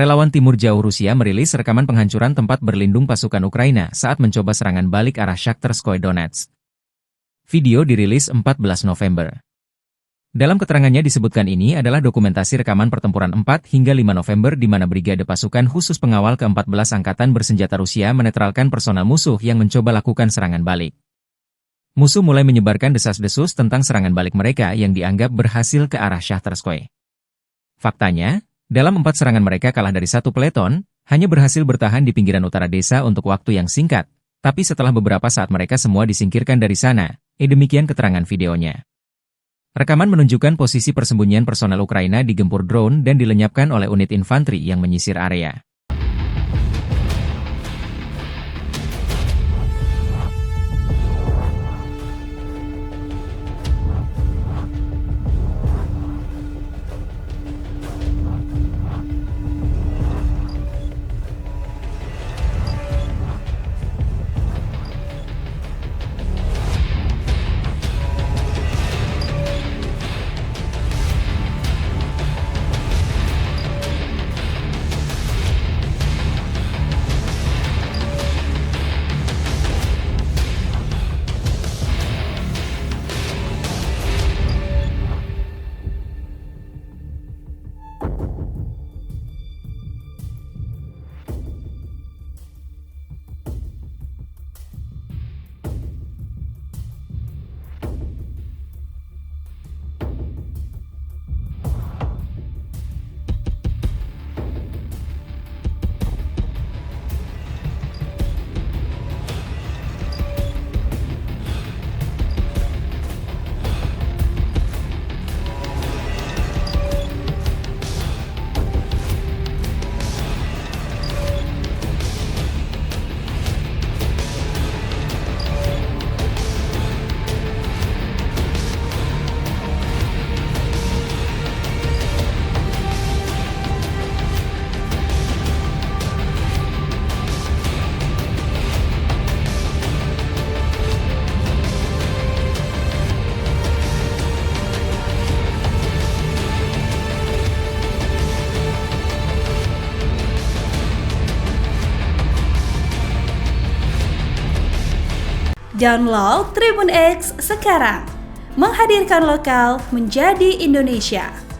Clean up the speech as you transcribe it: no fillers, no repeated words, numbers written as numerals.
relawan timur jauh Rusia merilis rekaman penghancuran tempat berlindung pasukan Ukraina saat mencoba serangan balik arah Shakhtarskoye Donetsk. Video dirilis 14 November. Dalam keterangannya disebutkan ini adalah dokumentasi rekaman pertempuran 4 hingga 5 November di mana Brigade Pasukan Khusus Pengawal ke-14 Angkatan Bersenjata Rusia menetralkan personel musuh yang mencoba lakukan serangan balik. Musuh mulai menyebarkan desas-desus tentang serangan balik mereka yang dianggap berhasil ke arah Shakhtarskoye. Faktanya, dalam 4 serangan mereka kalah dari 1 peleton, hanya berhasil bertahan di pinggiran utara desa untuk waktu yang singkat, tapi setelah beberapa saat mereka semua disingkirkan dari sana, demikian keterangan videonya. Rekaman menunjukkan posisi persembunyian personel Ukraina digempur drone dan dilenyapkan oleh unit infanteri yang menyisir area. Download Tribun X sekarang, menghadirkan lokal menjadi Indonesia.